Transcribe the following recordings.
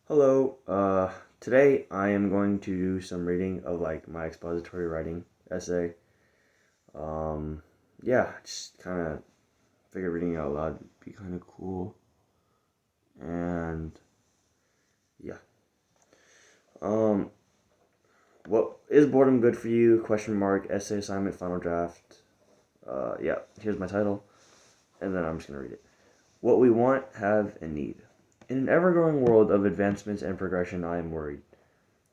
Hello. Today I am going to do some reading of my expository writing essay. Um, yeah, just kind of figure reading out loud would be kind of cool. And yeah. Um, what is boredom good for you? Question mark. Essay assignment. Final draft. Yeah. Here's my title, and then I'm just gonna read it. What we want, have, and need. In an ever-growing world of advancements and progression, I am worried.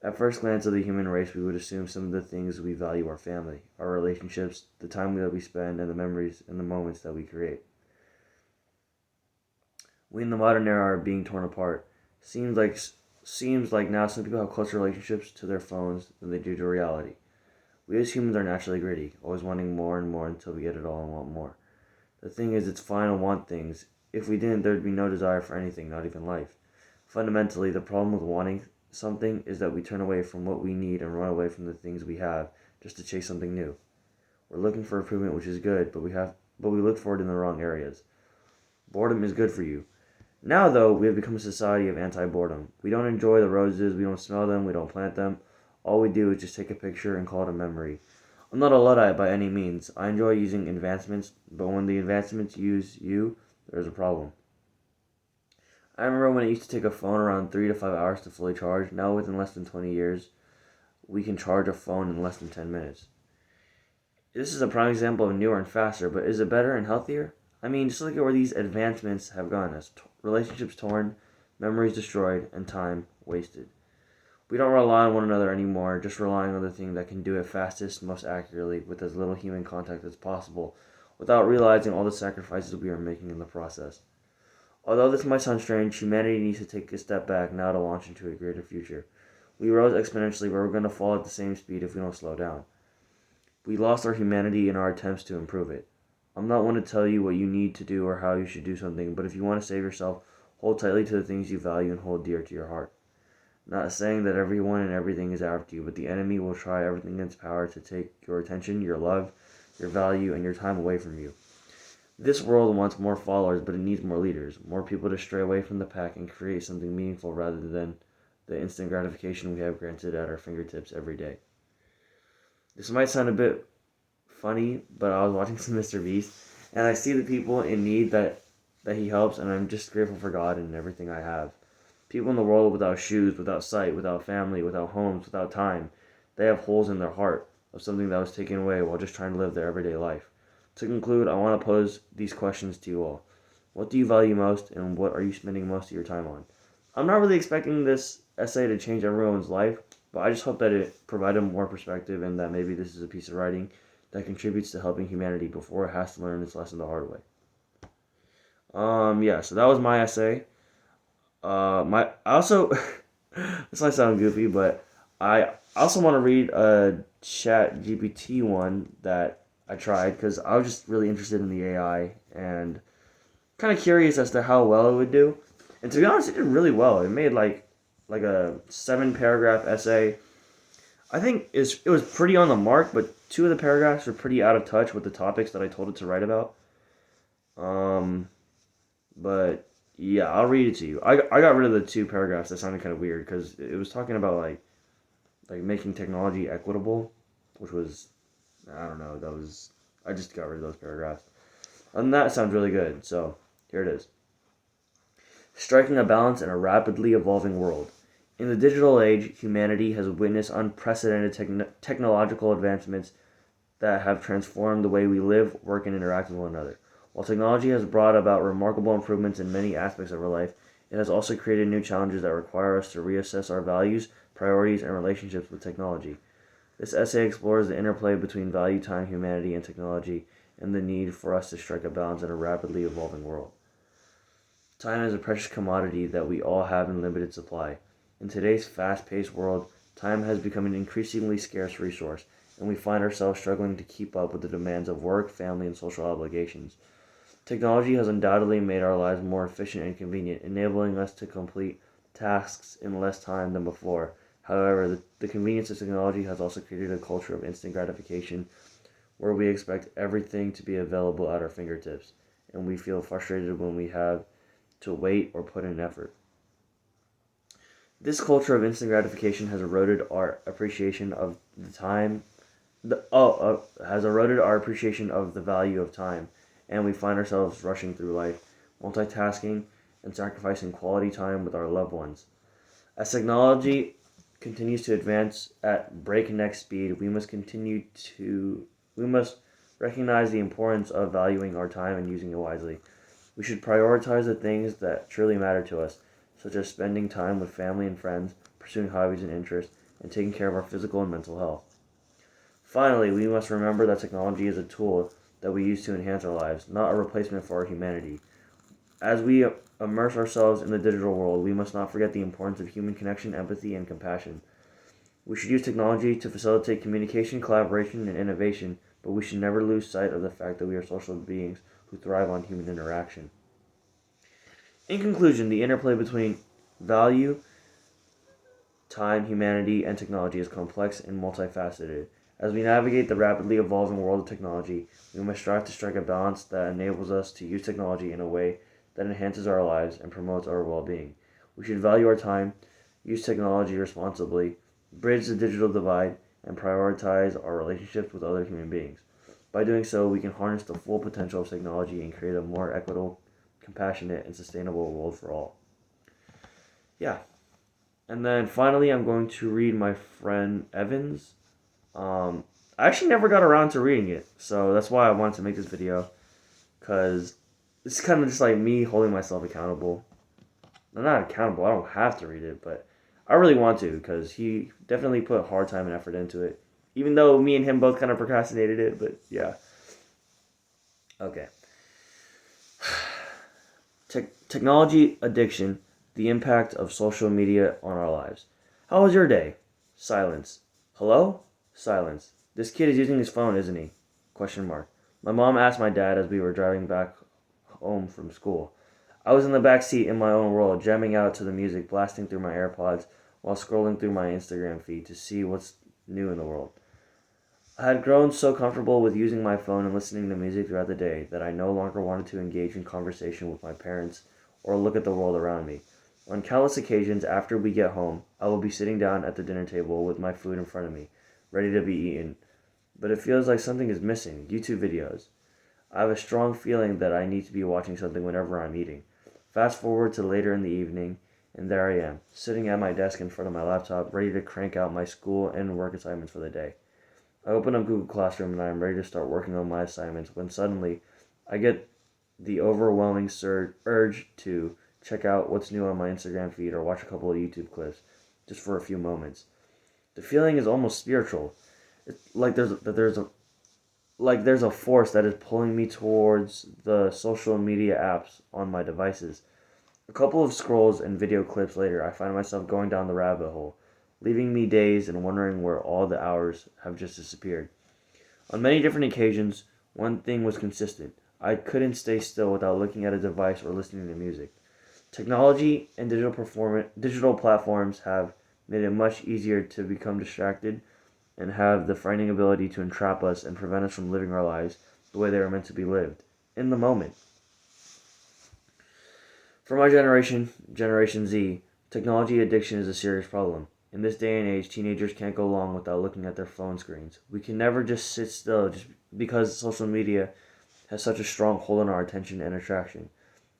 At first glance of the human race, we would assume some of the things we value are family, our relationships, the time that we spend, and the memories and the moments that we create. We in the modern era are being torn apart. Seems like seems like now some people have closer relationships to their phones than they do to reality. We as humans are naturally greedy, always wanting more and more until we get it all and want more. The thing is, it's fine to want things. If we didn't, there'd be no desire for anything, not even life. Fundamentally, the problem with wanting something is that we turn away from what we need and run away from the things we have just to chase something new. We're looking for improvement, which is good, but we look for it in the wrong areas. Boredom is good for you. Now, though, we have become a society of anti-boredom. We don't enjoy the roses, we don't smell them, we don't plant them. All we do is just take a picture and call it a memory. I'm not a Luddite by any means. I enjoy using advancements, but when the advancements use you, there's a problem. I remember when it used to take a phone around 3 to 5 hours to fully charge. Now, within less than 20 years, we can charge a phone in less than 10 minutes. This is a prime example of newer and faster, but is it better and healthier? I mean, just look at where these advancements have gone us. Relationships torn, memories destroyed, and time wasted. We don't rely on one another anymore, just relying on the thing that can do it fastest, most accurately, with as little human contact as possible, without realizing all the sacrifices we are making in the process. Although this might sound strange, humanity needs to take a step back now to launch into a greater future. We rose exponentially, but we're going to fall at the same speed if we don't slow down. We lost our humanity in our attempts to improve it. I'm not one to tell you what you need to do or how you should do something, but if you want to save yourself, hold tightly to the things you value and hold dear to your heart. Not saying that everyone and everything is after you, but the enemy will try everything in its power to take your attention, your love, your value, and your time away from you. This world wants more followers, but it needs more leaders, more people to stray away from the pack and create something meaningful rather than the instant gratification we have granted at our fingertips every day. This might sound a bit funny, but I was watching some Mr. Beast, and I see the people in need that he helps, and I'm just grateful for God and everything I have. People in the world without shoes, without sight, without family, without homes, without time, they have holes in their heart of something that was taken away while just trying to live their everyday life. To conclude, I want to pose these questions to you all. What do you value most, and what are you spending most of your time on? I'm not really expecting this essay to change everyone's life, but I just hope that it provided more perspective and that maybe this is a piece of writing that contributes to helping humanity before it has to learn its lesson the hard way. Yeah, so that was my essay. My I also this might sound goofy, but I also want to read a Chat GPT one that I tried because I was just really interested in the AI and kind of curious as to how well it would do. And to be honest, it did really well. It made like a 7 paragraph essay. I think it was pretty on the mark, but two of the paragraphs were pretty out of touch with the topics that I told it to write about. Um, but yeah, I'll read it to you. I got rid of the 2 paragraphs that sounded kind of weird because it was talking about like making technology equitable, which was I don't know. That was I just got rid of those paragraphs. And that sounds really good. So here it is. Striking a balance in a rapidly evolving world. In the digital age, humanity has witnessed unprecedented technological advancements that have transformed the way we live, work, and interact with one another. While technology has brought about remarkable improvements in many aspects of our life, it has also created new challenges that require us to reassess our values, priorities, and relationships with technology. This essay explores the interplay between value, time, humanity, and technology, and the need for us to strike a balance in a rapidly evolving world. Time is a precious commodity that we all have in limited supply. In today's fast paced world, time has become an increasingly scarce resource, and we find ourselves struggling to keep up with the demands of work, family, and social obligations. Technology has undoubtedly made our lives more efficient and convenient, enabling us to complete tasks in less time than before. However, the convenience of technology has also created a culture of instant gratification where we expect everything to be available at our fingertips, and we feel frustrated when we have to wait or put in effort. This culture of instant gratification has eroded our appreciation of the time. Has eroded our appreciation of the value of time, and we find ourselves rushing through life, multitasking, and sacrificing quality time with our loved ones. As technology continues to advance at breakneck speed, we must recognize the importance of valuing our time and using it wisely. We should prioritize the things that truly matter to us, such as spending time with family and friends, pursuing hobbies and interests, and taking care of our physical and mental health. Finally, we must remember that technology is a tool that we use to enhance our lives, not a replacement for our humanity. As we immerse ourselves in the digital world, we must not forget the importance of human connection, empathy, and compassion. We should use technology to facilitate communication, collaboration, and innovation, but we should never lose sight of the fact that we are social beings who thrive on human interaction. In conclusion, the interplay between value, time, humanity, and technology is complex and multifaceted. As we navigate the rapidly evolving world of technology, we must strive to strike a balance that enables us to use technology in a way that enhances our lives and promotes our well being. We should value our time, use technology responsibly, bridge the digital divide, and prioritize our relationships with other human beings. By doing so, we can harness the full potential of technology and create a more equitable, compassionate, and sustainable world for all. Yeah. And then finally, I'm going to read my friend Evan's. I actually never got around to reading it, so that's why I wanted to make this video, because it's kind of just like me holding myself accountable. I'm not accountable, I don't have to read it, but I really want to, because he definitely put hard time and effort into it. Even though me and him both kind of procrastinated it, but yeah. Okay. Technology addiction, the impact of social media on our lives. How was your day? Silence. Hello? Silence. This kid is using his phone, isn't he? Question mark. My mom asked my dad as we were driving back home from school. I was in the back seat in my own world, jamming out to the music blasting through my AirPods while scrolling through my Instagram feed to see what's new in the world. I had grown so comfortable with using my phone and listening to music throughout the day that I no longer wanted to engage in conversation with my parents or look at the world around me. On countless occasions after we get home, I will be sitting down at the dinner table with my food in front of me, ready to be eaten. But it feels like something is missing. YouTube videos. I have a strong feeling that I need to be watching something whenever I'm eating. Fast forward to later in the evening, and there I am, sitting at my desk in front of my laptop, ready to crank out my school and work assignments for the day. I open up Google Classroom and I am ready to start working on my assignments when suddenly I get the overwhelming urge to check out what's new on my Instagram feed or watch a couple of YouTube clips just for a few moments. The feeling is almost spiritual. It's like there's a force that is pulling me towards the social media apps on my devices. A couple of scrolls and video clips later, I find myself going down the rabbit hole, leaving me dazed and wondering where all the hours have just disappeared. On many different occasions, one thing was consistent. I couldn't stay still without looking at a device or listening to music. Technology and digital platforms have made it much easier to become distracted and have the frightening ability to entrap us and prevent us from living our lives the way they are meant to be lived, in the moment. For my generation, Generation Z, technology addiction is a serious problem. In this day and age, teenagers can't go long without looking at their phone screens. We can never just sit still just because social media has such a strong hold on our attention and attraction.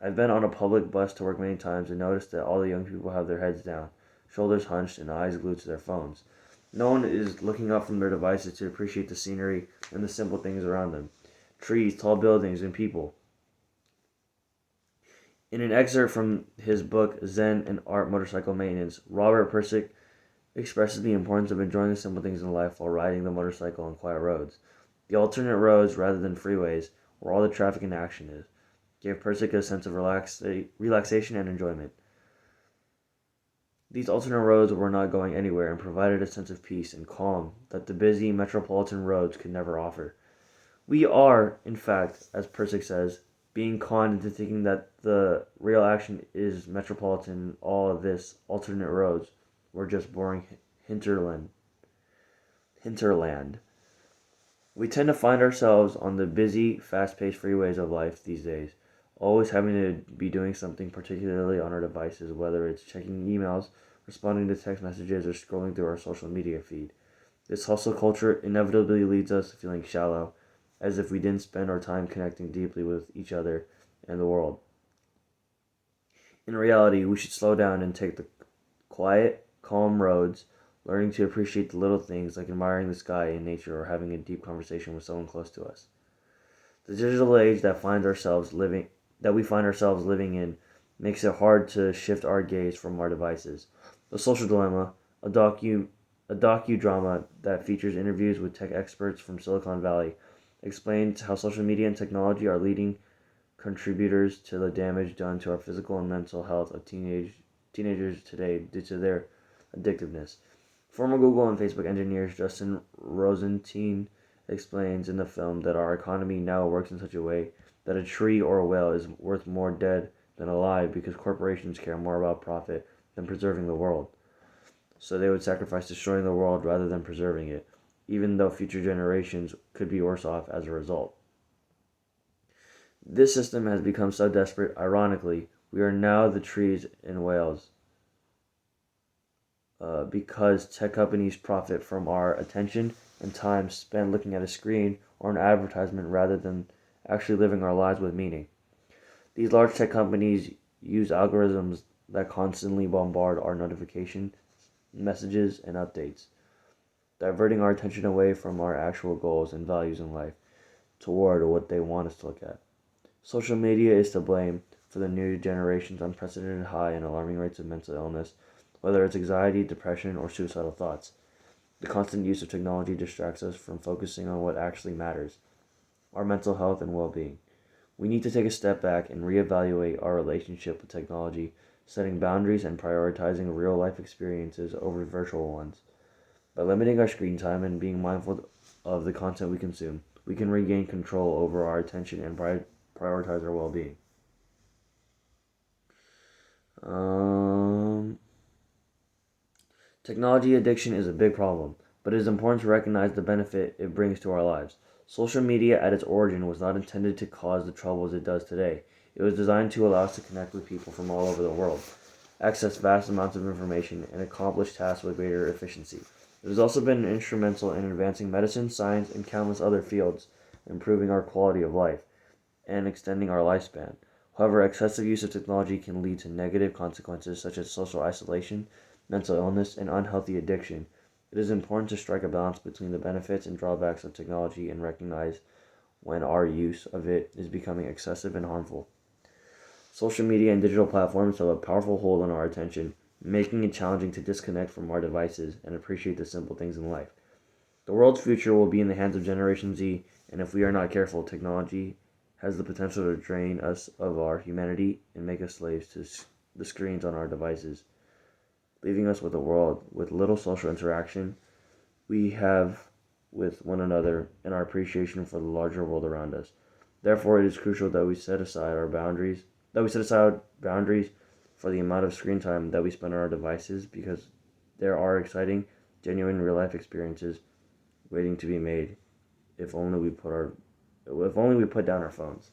I've been on a public bus to work many times and noticed that all the young people have their heads down, shoulders hunched, and eyes glued to their phones. No one is looking up from their devices to appreciate the scenery and the simple things around them: trees, tall buildings, and people. In an excerpt from his book Zen and Art Motorcycle Maintenance, Robert Pirsig expresses the importance of enjoying the simple things in life while riding the motorcycle on quiet roads. The alternate roads, rather than freeways, where all the traffic and action is, gave Pirsig a sense of relaxation and enjoyment. These alternate roads were not going anywhere and provided a sense of peace and calm that the busy metropolitan roads could never offer. We are, in fact, as Pirsig says, being conned into thinking that the real action is metropolitan. All of this alternate roads were just boring hinterland. We tend to find ourselves on the busy, fast-paced freeways of life these days, always having to be doing something, particularly on our devices, whether it's checking emails, responding to text messages, or scrolling through our social media feed. This hustle culture inevitably leads us to feeling shallow, as if we didn't spend our time connecting deeply with each other and the world. In reality, we should slow down and take the quiet, calm roads, learning to appreciate the little things like admiring the sky and nature or having a deep conversation with someone close to us. The digital age that we find ourselves living in makes it hard to shift our gaze from our devices. The Social Dilemma, a docudrama that features interviews with tech experts from Silicon Valley, explains how social media and technology are leading contributors to the damage done to our physical and mental health of teenagers today due to their addictiveness. Former Google and Facebook engineers Justin Rosenstein explains in the film that our economy now works in such a way that a tree or a whale is worth more dead than alive because corporations care more about profit than preserving the world. So they would sacrifice destroying the world rather than preserving it, even though future generations could be worse off as a result. This system has become so desperate, ironically, we are now the trees and whales because tech companies profit from our attention and time spent looking at a screen or an advertisement rather than actually living our lives with meaning. These large tech companies use algorithms that constantly bombard our notification messages and updates, diverting our attention away from our actual goals and values in life toward what they want us to look at. Social media is to blame for the new generation's unprecedented high and alarming rates of mental illness, whether it's anxiety, depression, or suicidal thoughts. The constant use of technology distracts us from focusing on what actually matters, our mental health and well being. We need to take a step back and reevaluate our relationship with technology, setting boundaries and prioritizing real life experiences over virtual ones. By limiting our screen time and being mindful of the content we consume, we can regain control over our attention and prioritize our well being. Technology addiction is a big problem, but it is important to recognize the benefit it brings to our lives. Social media at its origin was not intended to cause the troubles it does today. It was designed to allow us to connect with people from all over the world, access vast amounts of information, and accomplish tasks with greater efficiency. It has also been instrumental in advancing medicine, science, and countless other fields, improving our quality of life and extending our lifespan. However, excessive use of technology can lead to negative consequences such as social isolation, mental illness, and unhealthy addiction. It is important to strike a balance between the benefits and drawbacks of technology and recognize when our use of it is becoming excessive and harmful. Social media and digital platforms have a powerful hold on our attention, making it challenging to disconnect from our devices and appreciate the simple things in life. The world's future will be in the hands of Generation Z, and if we are not careful, technology has the potential to drain us of our humanity and make us slaves to the screens on our devices, leaving us with a world with little social interaction we have with one another and our appreciation for the larger world around us. Therefore, it is crucial that we set aside boundaries for the amount of screen time that we spend on our devices because there are exciting, genuine real life experiences waiting to be made if only we put down our phones.